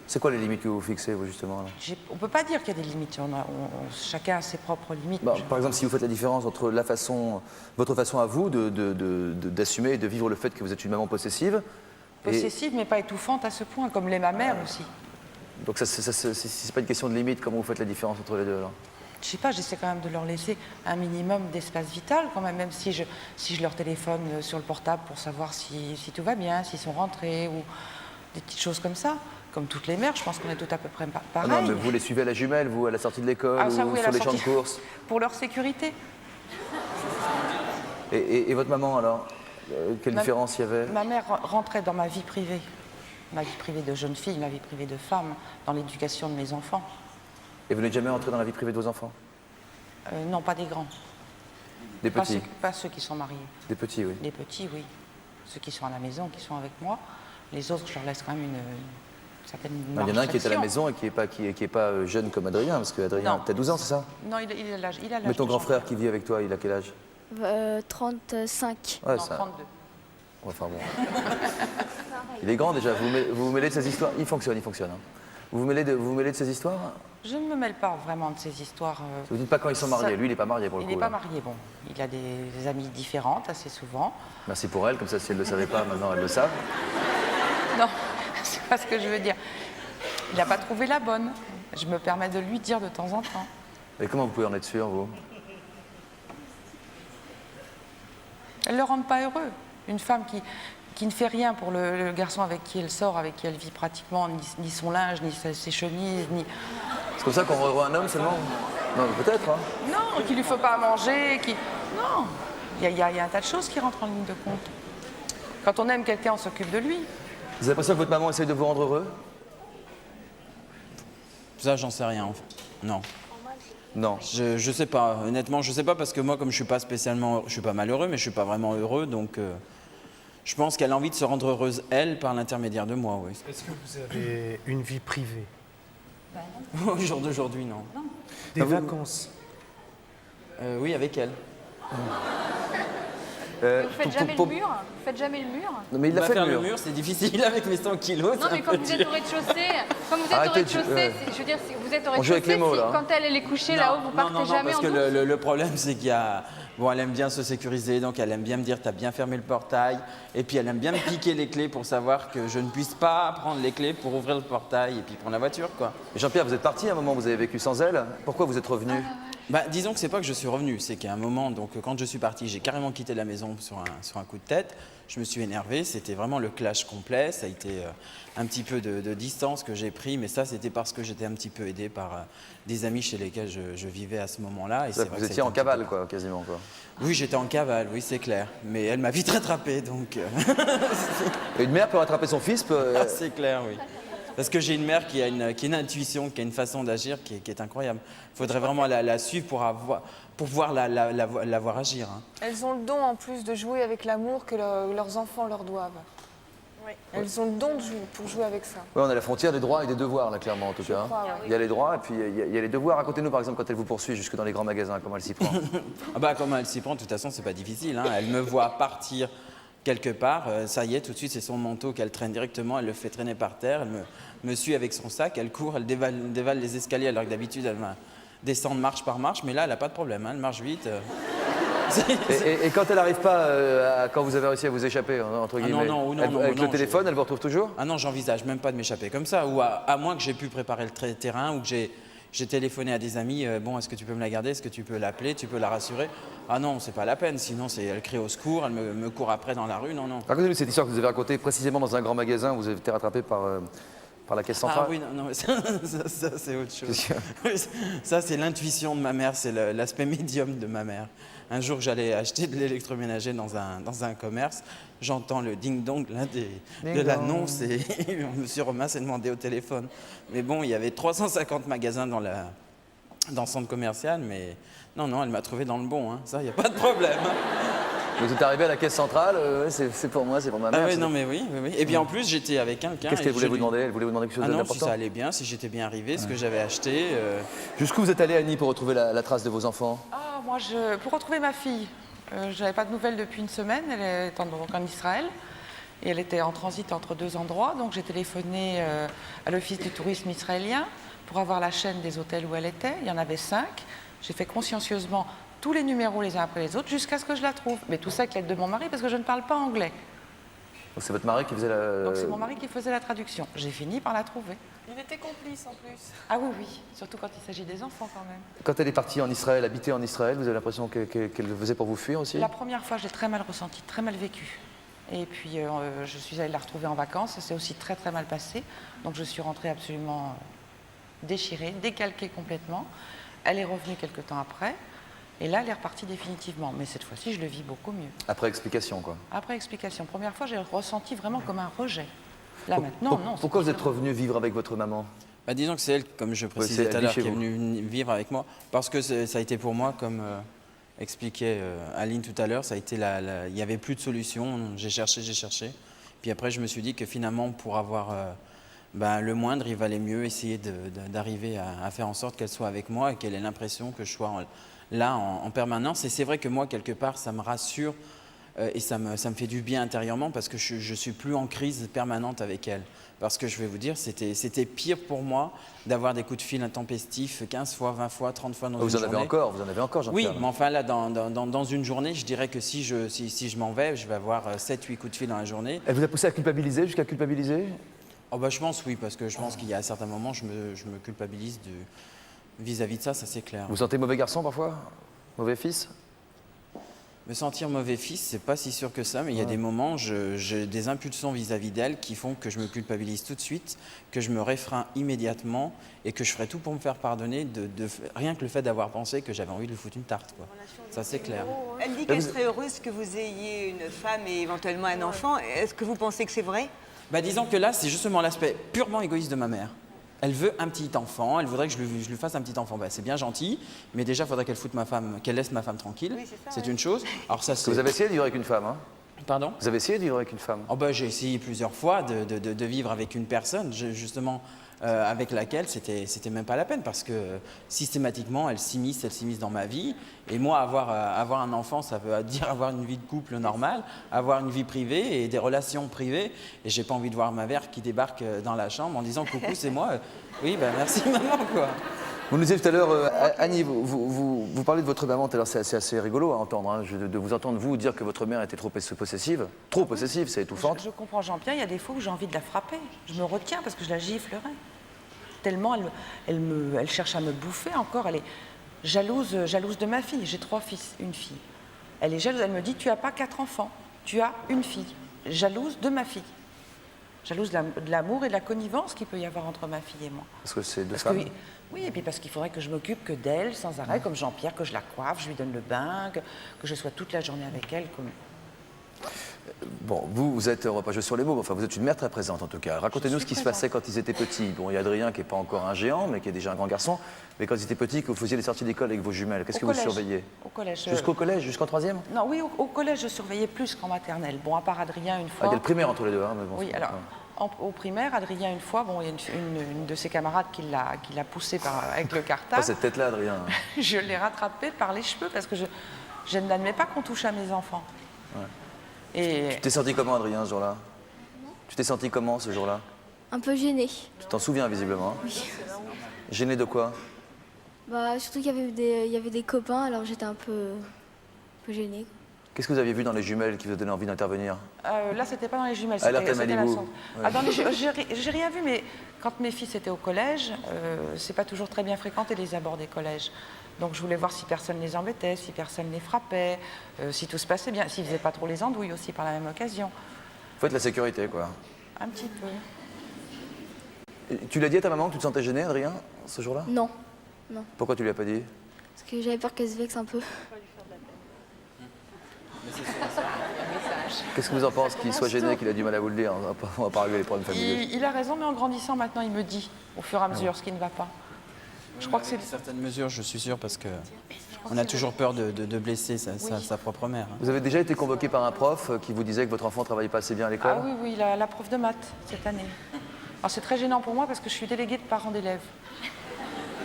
C'est quoi les limites que vous fixez, vous, justement là? On ne peut pas dire qu'il y a des limites. Chacun a ses propres limites. Par exemple, si vous faites la différence entre votre façon à vous d'assumer et de vivre le fait que vous êtes une maman possessive. Possessive, mais pas étouffante à ce point, comme l'est ma mère aussi. Donc c'est pas une question de limite, comment vous faites la différence entre les deux alors? Je sais pas, j'essaie quand même de leur laisser un minimum d'espace vital quand même si je leur téléphone sur le portable pour savoir si tout va bien, s'ils sont rentrés ou des petites choses comme ça. Comme toutes les mères, je pense qu'on est toutes à peu près pareilles. Ah non, mais vous les suivez à la jumelle, vous, à la sortie de l'école ou oui, sur les champs de course? Pour leur sécurité. Et votre maman alors? Quelle différence il y avait? Ma mère rentrait dans ma vie privée de jeune fille, ma vie privée de femme, dans l'éducation de mes enfants. Et vous n'êtes jamais entré dans la vie privée de vos enfants? Non, pas des grands. Des petits? Pas ceux qui sont mariés. Des petits, oui. Des petits, oui. Ceux qui sont à la maison, qui sont avec moi. Les autres, je leur laisse quand même une certaine marge. Il y en a un qui est à la maison et qui est pas jeune comme Adrien, parce qu'Adrien, tu as 12 ans, c'est ça? Non, il a l'âge. Mais ton grand frère qui vit avec toi, il a quel âge? 35. Ouais, non, 32. Enfin bon. Il est grand déjà, vous vous mêlez de ces histoires? Il fonctionne. Hein. Vous vous mêlez de ces histoires? Je ne me mêle pas vraiment de ces histoires. Vous ne dites pas quand ils sont mariés, lui il n'est pas marié pour le coup. Il n'est pas marié, bon. Il a des amies différentes assez souvent. Merci pour elle, comme ça si elle ne le savait pas, maintenant elle le savent. Non, c'est pas ce que je veux dire. Il n'a pas trouvé la bonne. Je me permets de lui dire de temps en temps. Et comment vous pouvez en être sûr, vous? Elle ne le rend pas heureux. Une femme qui ne fait rien pour le garçon avec qui elle sort, avec qui elle vit pratiquement, ni son linge, ni ses chemises, ni... C'est comme ça qu'on revoit un homme seulement? Non, peut-être, hein? Non, qu'il lui faut pas à manger, Non, il y a un tas de choses qui rentrent en ligne de compte. Quand on aime quelqu'un, on s'occupe de lui. Vous avez l'impression que votre maman essaye de vous rendre heureux? Ça, j'en sais rien, en fait. Non. Non. Je sais pas, honnêtement, je sais pas parce que moi, comme je suis pas malheureux, mais je suis pas vraiment heureux, donc je pense qu'elle a envie de se rendre heureuse, elle, par l'intermédiaire de moi, oui. Est-ce que vous avez une vie privée? Au jour d'aujourd'hui, non. Des vacances? Oui, avec elle. Vous faites jamais le mur? Vous faites jamais le mur? Non, mais il a fait faire le mur. le mur, c'est difficile avec mes 100 kilos. Non, mais quand vous êtes au rez-de-chaussée, je veux dire, si vous êtes au On joue avec les rez-de-chaussée, mots, là. quand elle est couchée là-haut, vous partez jamais parce en que douce? le problème, c'est qu'il y a... Bon, elle aime bien se sécuriser, donc elle aime bien me dire « t'as bien fermé le portail ». Et puis elle aime bien me piquer les clés pour savoir que je ne puisse pas prendre les clés pour ouvrir le portail et puis prendre la voiture, quoi. Jean-Pierre, vous êtes parti à un moment, vous avez vécu sans elle. Pourquoi vous êtes revenu? Bah, disons que c'est pas que je suis revenu, c'est qu'à un moment, donc quand je suis parti, j'ai carrément quitté la maison sur un coup de tête. Je me suis énervé, c'était vraiment le clash complet. Ça a été un petit peu de distance que j'ai pris, mais ça c'était parce que j'étais un petit peu aidé par des amis chez lesquels je vivais à ce moment-là. Et Vous étiez en cavale, quoi, quasiment, quoi. Oui, j'étais en cavale, oui, c'est clair. Mais elle m'a vite rattrapé, donc... Et une mère peut rattraper son fils C'est clair, oui. Parce que j'ai une mère qui a une intuition, qui a une façon d'agir qui est incroyable. Il faudrait vraiment la suivre pour pouvoir la voir agir. Hein. Elles ont le don en plus de jouer avec l'amour que leurs enfants leur doivent. Oui. Elles ont le don pour jouer avec ça. Oui, on a la frontière des droits et des devoirs, là, clairement, en tout cas. Crois, Il y a les droits et puis il y a les devoirs. Racontez-nous, par exemple, quand elle vous poursuit jusque dans les grands magasins, comment elle s'y prend. Ah bah, comment elle s'y prend, de toute façon, c'est pas difficile. Hein. Elle me voit partir quelque part, ça y est, tout de suite, c'est son manteau qu'elle traîne directement, elle le fait traîner par terre, elle me suit avec son sac, elle court, elle dévale les escaliers, alors que d'habitude, elle va descendre marche par marche, mais là, elle n'a pas de problème, hein, elle marche vite. Et quand elle n'arrive pas, quand vous avez réussi à vous échapper, entre guillemets, avec le téléphone, elle vous retrouve toujours? Ah non, j'envisage même pas de m'échapper comme ça, ou à moins que j'ai pu préparer le terrain, ou que j'ai téléphoné à des amis, bon, est-ce que tu peux me la garder, est-ce que tu peux l'appeler, tu peux la rassurer? Ah non, c'est pas la peine, sinon elle crie au secours, elle me court après dans la rue, non, non. Racontez-nous cette histoire que vous avez racontée précisément dans un grand magasin où vous avez été rattrapé par la caisse centrale. Ah oui, non, ça c'est autre chose. Ça, c'est l'intuition de ma mère, c'est l'aspect médium de ma mère. Un jour, j'allais acheter de l'électroménager dans un commerce, j'entends le ding-dong de l'annonce et monsieur Romain s'est demandé au téléphone. Mais bon, il y avait 350 magasins dans le centre commercial, mais non, elle m'a trouvé dans le bon, hein. Ça, il n'y a pas de problème. Vous êtes arrivé à la caisse centrale, c'est pour moi, c'est pour ma mère. Ah oui, non, mais oui. Et bien en plus, j'étais avec quelqu'un. Qu'est-ce qu'elle voulait vous demander? Elle voulait vous demander quelque chose d'important? Si ça allait bien, si j'étais bien arrivé, ce que j'avais acheté. Jusqu'où vous êtes allé, Annie, pour retrouver la trace de vos enfants? Ah, moi, pour retrouver ma fille, je n'avais pas de nouvelles depuis une semaine, elle est donc en Israël. Et elle était en transit entre 2 endroits. Donc j'ai téléphoné à l'Office du tourisme israélien pour avoir la chaîne des hôtels où elle était. Il y en avait 5. J'ai fait consciencieusement tous les numéros les uns après les autres jusqu'à ce que je la trouve. Mais tout ça avec l'aide de mon mari parce que je ne parle pas anglais. Donc c'est votre mari qui faisait la... Donc c'est mon mari qui faisait la traduction. J'ai fini par la trouver. Il était complice en plus. Ah oui, oui, surtout quand il s'agit des enfants quand même. Quand elle est partie en Israël, habiter en Israël, vous avez l'impression qu'elle le faisait pour vous fuir aussi? La première fois, j'ai très mal ressenti, très mal vécu. Et puis je suis allée la retrouver en vacances, ça s'est aussi très très mal passé. Donc je suis rentrée absolument déchirée, décalquée complètement. Elle est revenue quelques temps après. Et là, elle est repartie définitivement. Mais cette fois-ci, je le vis beaucoup mieux. Après explication, quoi. Après explication. Première fois, j'ai ressenti vraiment comme un rejet. Là, maintenant, non. Pourquoi vous êtes revenu vivre avec votre maman? Bah, disons que c'est elle, comme je précisais c'est tout à elle l'heure, chez qui est vous. venue vivre avec moi. Parce que ça a été pour moi, comme expliquait Aline tout à l'heure, ça a été il n'y avait plus de solution. J'ai cherché. Puis après, je me suis dit que finalement, pour avoir le moindre, il valait mieux essayer d'arriver à faire en sorte qu'elle soit avec moi et qu'elle ait l'impression que je sois là en permanence. Et c'est vrai que moi, quelque part, ça me rassure et ça me fait du bien intérieurement parce que je ne suis plus en crise permanente avec elle. Parce que je vais vous dire, c'était pire pour moi d'avoir des coups de fil intempestifs 15 fois, 20 fois, 30 fois dans une journée. Vous en avez encore, Jean-Pierre. Oui, mais enfin là, dans une journée, je dirais que si je m'en vais, je vais avoir 7-8 coups de fil dans la journée. Elle vous a poussé à culpabiliser, jusqu'à culpabiliser? Oh bah, je pense oui, parce que je pense qu'il y a à certains moments, je me culpabilise vis-à-vis de ça c'est clair. Vous sentez mauvais garçon parfois? Mauvais fils? Me sentir mauvais fils, c'est pas si sûr que ça, mais il y a des moments, j'ai des impulsions vis-à-vis d'elle qui font que je me culpabilise tout de suite, que je me réfreins immédiatement et que je ferai tout pour me faire pardonner rien que le fait d'avoir pensé que j'avais envie de lui foutre une tarte, quoi. Ça c'est clair. Elle dit qu'elle serait heureuse que vous ayez une femme et éventuellement un enfant. Est-ce que vous pensez que c'est vrai? Bah, disons que là, c'est justement l'aspect purement égoïste de ma mère. Elle veut un petit enfant, elle voudrait que je lui fasse un petit enfant. Bah, c'est bien gentil, mais déjà, il faudrait qu'elle laisse ma femme tranquille. Oui, c'est ça, une chose. Alors ça, Vous avez essayé de vivre avec une femme, hein? Pardon? Vous avez essayé de vivre avec une femme? Oh bah, j'ai essayé plusieurs fois de vivre avec une personne, justement, avec laquelle c'était même pas la peine, parce que systématiquement, elle s'immisce dans ma vie. Et moi, avoir un enfant, ça veut dire avoir une vie de couple normale, avoir une vie privée et des relations privées. Et j'ai pas envie de voir ma mère qui débarque dans la chambre en disant « Coucou, c'est moi ». Oui, bah merci maman, quoi. Vous nous disiez tout à l'heure, Annie, vous parlez de votre maman tout à l'heure, c'est assez rigolo à entendre, hein, de vous entendre vous dire que votre mère était trop possessive. Trop possessive, c'est étouffant. Je comprends Jean-Pierre, il y a des fois où j'ai envie de la frapper. Je me retiens parce que je la giflerais. Tellement elle cherche à me bouffer encore. Elle est jalouse de ma fille. J'ai 3 fils, une fille. Elle est jalouse, elle me dit « Tu n'as pas 4 enfants, tu as une fille. » Jalouse de ma fille. Jalouse de l'amour et de la connivence qu'il peut y avoir entre ma fille et moi. Parce que c'est deux femmes. Oui, et puis parce qu'il faudrait que je m'occupe que d'elle sans arrêt, comme Jean-Pierre, que je la coiffe, je lui donne le bain, que je sois toute la journée avec elle. Bon, vous êtes, on va pas jouer sur les mots, mais enfin, vous êtes une mère très présente en tout cas. Racontez-nous ce qui se passait quand ils étaient petits. Bon, il y a Adrien qui n'est pas encore un géant, mais qui est déjà un grand garçon. Mais quand ils étaient petits, que vous faisiez les sorties d'école avec vos jumelles, qu'est-ce que vous surveilliez? Au collège. Jusqu'au collège, jusqu'en 3e? Non, oui, au collège, je surveillais plus qu'en maternelle. Bon, à part Adrien, une fois. Il y a le primaire entre les deux, hein, mais bon, oui, alors, au primaire, Adrien, une fois, bon, il y a une de ses camarades qui l'a poussé avec le cartable. Pas cette tête-là, Adrien. Je l'ai rattrapé par les cheveux parce que je n'admets pas qu'on touche à mes enfants. Ouais. Et tu t'es senti comment, Adrien, ce jour-là? Tu t'es senti comment, ce jour-là? Un peu gênée. Tu t'en souviens, visiblement? Oui. Gêné de quoi? Bah, surtout qu'il y avait des copains, alors j'étais un peu gênée. Qu'est-ce que vous aviez vu dans les jumelles qui vous a donné envie d'intervenir? Là, c'était pas dans les jumelles, Alerte à c'était Malibu. J'ai rien vu, mais quand mes fils étaient au collège, c'est pas toujours très bien fréquenté les abords des collèges. Donc je voulais voir si personne les embêtait, si personne les frappait, si tout se passait bien, s'ils faisaient pas trop les andouilles aussi par la même occasion. Vous faites la sécurité, quoi. Un petit peu. Et tu l'as dit à ta maman que tu te sentais gêné, Adrien, ce jour-là? Non, non. Pourquoi tu lui as pas dit? Parce que j'avais peur qu'elle se vexe un peu. Qu'est-ce que vous en pensez qu'il soit gêné, qu'il a du mal à vous le dire? On va pas régler les problèmes familiaux. Il a raison, mais en grandissant maintenant, il me dit au fur et à mesure ce qui ne va pas. Je crois que c'est certaines mesures, je suis sûr, parce que on a toujours peur de blesser sa propre mère. Hein. Vous avez déjà été convoqué par un prof qui vous disait que votre enfant ne travaillait pas assez bien à l'école? Ah oui, la prof de maths cette année. Alors c'est très gênant pour moi parce que je suis déléguée de parents d'élèves.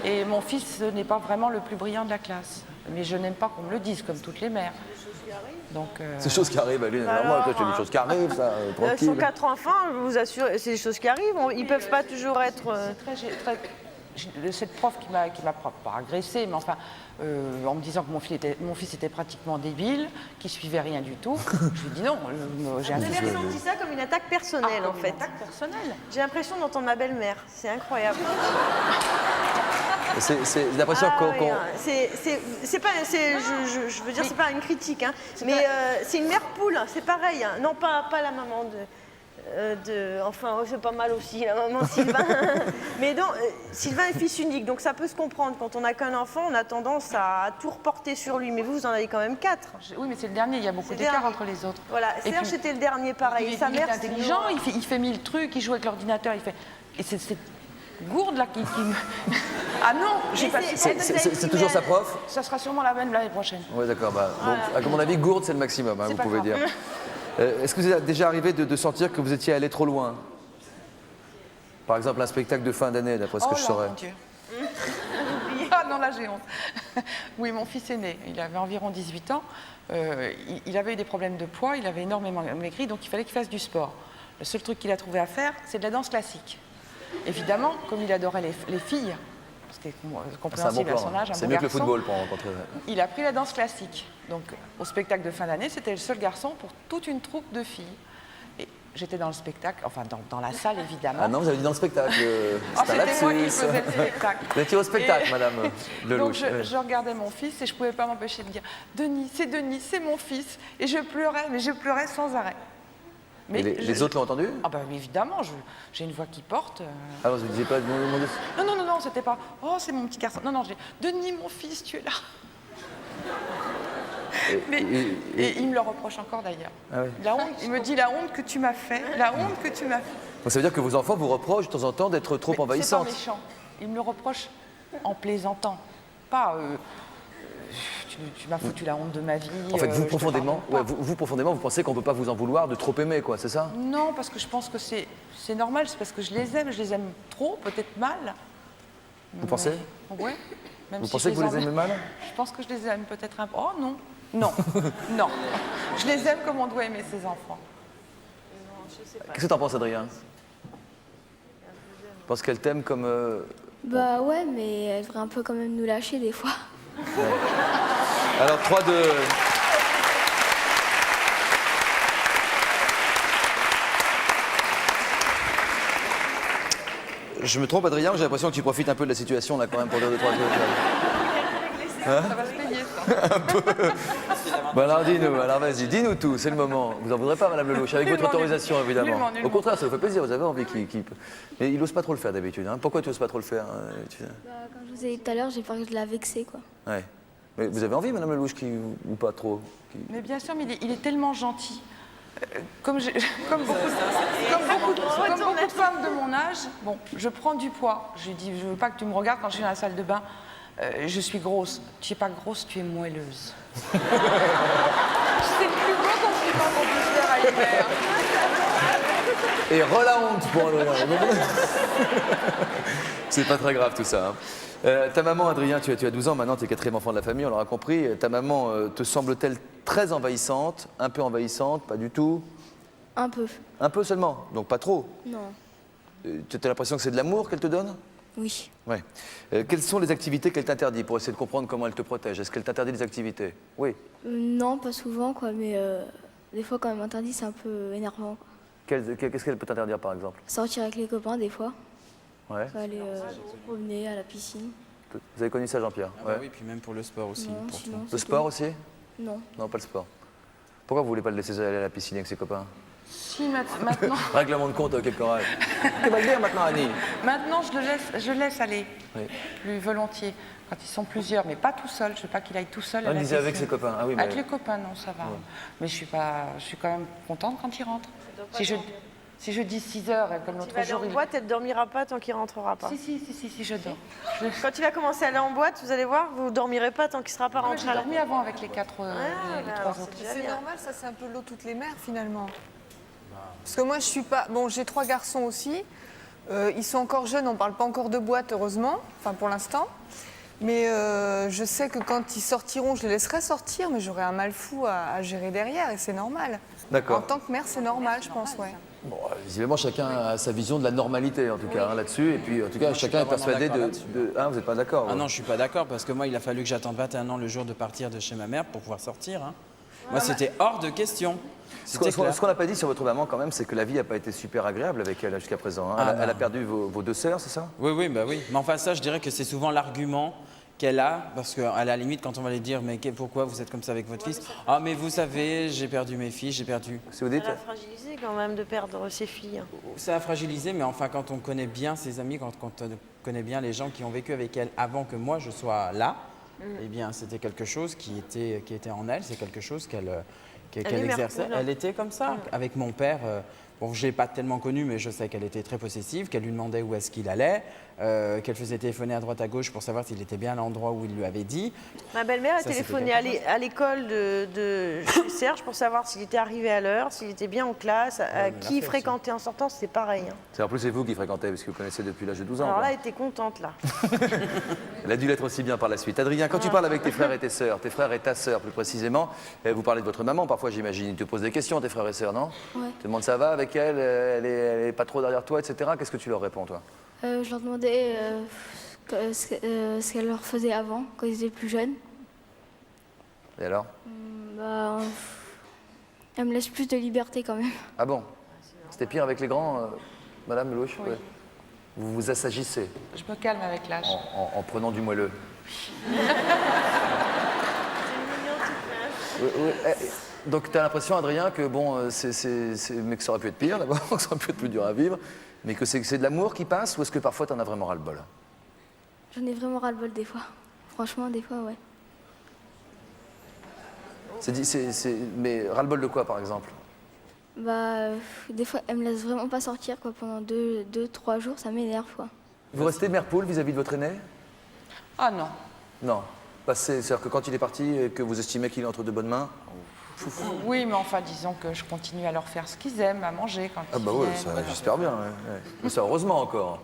Et mon fils n'est pas vraiment le plus brillant de la classe. Mais je n'aime pas qu'on me le dise, comme toutes les mères. Donc, C'est des choses qui arrivent, Aline. Alors moi, toi, c'est des choses qui arrivent, ça, Ils tranquille. sont 4 enfants, je vous assure, c'est des choses qui arrivent. Ils ne peuvent pas toujours être... cette prof qui m'a pas agressée, mais enfin, en me disant que mon fils était pratiquement débile, qu'il suivait rien du tout, je lui ai dit non. J'ai Vous avez ressenti ça comme une attaque personnelle, en fait. Une attaque personnelle. J'ai l'impression d'entendre ma belle-mère. C'est incroyable. C'est l'impression qu'on... oui, hein. C'est pas, je veux dire, c'est pas une critique, hein, mais c'est une mère poule, c'est pareil. Hein. Non, pas la maman enfin, c'est pas mal aussi, la maman Sylvain. Mais non, Sylvain est fils unique, donc ça peut se comprendre. Quand on n'a qu'un enfant, on a tendance à tout reporter sur lui. Mais vous en avez quand même 4. Oui, mais c'est le dernier, il y a beaucoup d'écart entre les autres. Voilà, Et Serge, puis, c'était le dernier, pareil. Sa il mère, est intelligent, il fait 1000 trucs, il joue avec l'ordinateur, il fait... Et c'est cette gourde là qui me... Ah non, j'ai pas... C'est toujours sa prof? Ça sera sûrement la même l'année prochaine. Oui, d'accord. Bah, bon, à mon avis, gourde, c'est le maximum, hein, vous pas pouvez grave. dire. Est-ce que vous êtes déjà arrivé de sentir que vous étiez allé trop loin? Par exemple, un spectacle de fin d'année, d'après ce que je saurais. Mon Dieu. Ah non, là j'ai honte. Oui, mon fils aîné, il avait environ 18 ans. Il avait eu des problèmes de poids, il avait énormément maigri, donc il fallait qu'il fasse du sport. Le seul truc qu'il a trouvé à faire, c'est de la danse classique. Évidemment, comme il adorait les filles, c'était compréhensible à son âge, C'est mieux que le football pour rencontrer. Il a pris la danse classique. Donc, au spectacle de fin d'année, c'était le seul garçon pour toute une troupe de filles. Et j'étais dans le spectacle, enfin dans la salle évidemment. Ah non, vous avez dit dans le spectacle. C'était moi qui faisais le spectacle. Vous étiez au spectacle, madame Lelouch. Donc je regardais mon fils et je ne pouvais pas m'empêcher de dire « Denis, c'est mon fils ». Et je pleurais, mais je pleurais sans arrêt. Mais et les autres l'ont entendu? Ah ben évidemment, j'ai une voix qui porte. Alors vous ne disiez pas Non, c'était pas « Oh, c'est mon petit garçon ». Non, j'ai « Denis, mon fils, tu es là ». Et il me le reproche encore d'ailleurs. Ah oui. La honte, il me dit la honte que tu m'as fait, la honte que tu m'as fait. Donc ça veut dire que vos enfants vous reprochent de temps en temps d'être trop envahissantes. C'est pas méchant. Il me le reproche en plaisantant. Pas tu m'as foutu la honte de ma vie. En fait, vous profondément, vous pensez qu'on ne peut pas vous en vouloir de trop aimer, quoi, c'est ça? Non, parce que je pense que c'est normal, c'est parce que je les aime trop, peut-être mal. Vous pensez? Oui. Vous pensez que vous les aimez mal? Je pense que je les aime peut-être un peu. Oh non, non, non. Je les aime comme on doit aimer ses enfants. Qu'est-ce que t'en penses, Adrien? Tu penses qu'elle t'aime comme... Bah ouais, mais elle devrait un peu quand même nous lâcher des fois. Ouais. Alors, 3-2... Je me trompe, Adrien, j'ai l'impression que tu profites un peu de la situation là quand même pour dire 2-3 trucs. Ça va se payer, ça. Un peu. Bon alors dis-nous, alors vas-y, dis-nous tout, c'est le moment. Vous en voudrez pas, Madame Lelouch, avec votre autorisation évidemment. Au contraire, ça vous fait plaisir, vous avez envie qu'il... Mais il n'ose pas trop le faire d'habitude, hein. Pourquoi tu n'oses pas trop le faire Comme je vous ai dit tout à l'heure, j'ai peur que je la vexer, quoi. Ouais. Mais vous avez envie, Madame Lelouch, ou pas trop Mais bien sûr, mais il est tellement gentil. Comme beaucoup de femmes de mon âge, bon, je prends du poids. Je lui dis, je veux pas que tu me regardes quand je suis dans la salle de bain. Je suis grosse. Tu n'es pas grosse, tu es moelleuse. C'est le plus beau compliment qu'on puisse faire à une mère. Et la honte pour Adrien. C'est pas très grave tout ça. Hein. Ta maman, Adrien, tu as 12 ans maintenant, tu es 4e enfant de la famille, on l'aura compris. Ta maman te semble-t-elle très envahissante, un peu envahissante, pas du tout? Un peu. Un peu seulement, donc pas trop? Non. Tu as l'impression que c'est de l'amour qu'elle te donne? Oui. Ouais. Quelles sont les activités qu'elle t'interdit pour essayer de comprendre comment elle te protège? Est-ce qu'elle t'interdit des activités? Oui. Non, pas souvent, quoi, mais des fois, quand elle m'interdit, c'est un peu énervant, quoi. Qu'est-ce qu'elle peut t'interdire, par exemple? Sortir avec les copains, des fois. Ouais. Aller se promener à la piscine. Vous avez connu ça, Jean-Pierre? Ah bah oui, puis même pour le sport aussi. Non, pour sinon, tout. Le sport aussi? Non. Non, pas le sport. Pourquoi vous voulez pas le laisser aller à la piscine avec ses copains? Si, maintenant... Règlement de compte avec quel corail. Tu vas le dire maintenant, Annie. Maintenant, je laisse aller Oui. plus volontiers. Quand ils sont plusieurs, mais pas tout seul. Je ne veux pas qu'il aille tout seul. Elle disait avec ses copains. Ah oui, avec les copains, non, ça va. Ouais. Mais je suis quand même contente quand il rentre. Si je dis 6 heures, comme l'autre jour... Tu vas aller en boîte, elle ne dormira pas tant qu'il ne rentrera pas. Si, je dors. Quand il va commencer à aller en boîte, vous allez voir, vous ne dormirez pas tant qu'il ne sera pas rentré. J'ai dormi avant avec les 3 autres. C'est normal, ça c'est un peu l'eau toutes les mères finalement. Parce que moi je suis pas... Bon, j'ai 3 garçons aussi. Ils sont encore jeunes, on ne parle pas encore de boîte heureusement, enfin pour l'instant. Mais je sais que quand ils sortiront, je les laisserai sortir, mais j'aurai un mal fou à gérer derrière et c'est normal. D'accord. En tant que mère, c'est normal, je pense, ouais. Bon, visiblement, chacun a sa vision de la normalité, en tout cas, hein, là-dessus. Et puis, en tout cas, Moi, je suis chacun est pas vraiment persuadé d'accord de... là-dessus. Ah, vous n'êtes pas d'accord? Ah non, je suis pas d'accord parce que moi, il a fallu que j'attende 21 ans le jour de partir de chez ma mère pour pouvoir sortir. Hein. Moi, c'était hors de question. Ce C'était clair. qu'on n'a pas dit sur votre maman, quand même, c'est que la vie n'a pas été super agréable avec elle jusqu'à présent. Hein. Elle a perdu vos deux sœurs, c'est ça? Oui, oui, bah oui. Mais enfin, ça, je dirais que c'est souvent l'argument qu'elle a, parce qu'à la limite, quand on va lui dire, mais pourquoi vous êtes comme ça avec votre fils? Ah, mais vous savez, j'ai perdu mes filles, j'ai perdu. Si vous dites... Elle a fragilisé quand même de perdre ses filles. Ça a fragilisé, mais enfin, quand on connaît bien ses amis, quand on connaît bien les gens qui ont vécu avec elle avant que moi je sois là, eh bien, c'était quelque chose qui était en elle, c'est quelque chose qu'elle exerçait. Elle était comme ça. Avec mon père, bon, je ne l'ai pas tellement connu, mais je sais qu'elle était très possessive, qu'elle lui demandait où est-ce qu'il allait, qu'elle faisait téléphoner à droite à gauche pour savoir s'il était bien à l'endroit où il lui avait dit. Ma belle-mère a Ça, téléphoné c'était quelque à l'école de chez Serge pour savoir s'il était arrivé à l'heure, s'il était bien en classe, mais qui il fait fréquentait en sortant, c'est pareil. Hein. En plus, c'est vous qui fréquentez, parce que vous connaissez depuis l'âge de 12 ans. Alors quoi. là, elle était contente, là. Elle a dû l'être aussi bien par la suite. Adrien, quand tu parles avec tes frères et tes sœurs, tes frères et ta sœur plus précisément, vous parlez de votre maman parfois, j'imagine. Ils te posent des questions, tes frères et sœurs, non? Ouais. Tu te demandes ça va avec elle, elle est pas trop derrière toi, etc. Qu'est-ce que tu leur réponds, toi? Je leur demandais ce qu'elle leur faisait avant, quand ils étaient plus jeunes. Et alors? Bah, elle me laisse plus de liberté quand même. Ah bon? C'était pire avec les grands, Madame Lelouch? Oui. Ouais. Vous vous assagissez Je me calme avec l'âge. en prenant du moelleux. Donc tu as l'impression, Adrien, que bon, mais que ça aurait pu être pire d'abord, que ça aurait pu être plus dur à vivre, mais que c'est de l'amour qui passe, ou est-ce que parfois tu en as vraiment ras-le-bol? J'en ai vraiment ras-le-bol des fois. Franchement, des fois, ouais. Mais ras-le-bol de quoi, par exemple? Bah, des fois, elle me laisse vraiment pas sortir, quoi. Pendant 2-3 jours, ça m'énerve, quoi. Vous restez mère poule vis-à-vis de votre aîné? Ah non. Non. C'est-à-dire que quand il est parti et que vous estimez qu'il est entre de bonnes mains? Oui, mais enfin, disons que je continue à leur faire ce qu'ils aiment, à manger quand Ah ils bah ouais, viennent, ça, voilà. j'espère bien. Ouais. Mais ça, heureusement encore.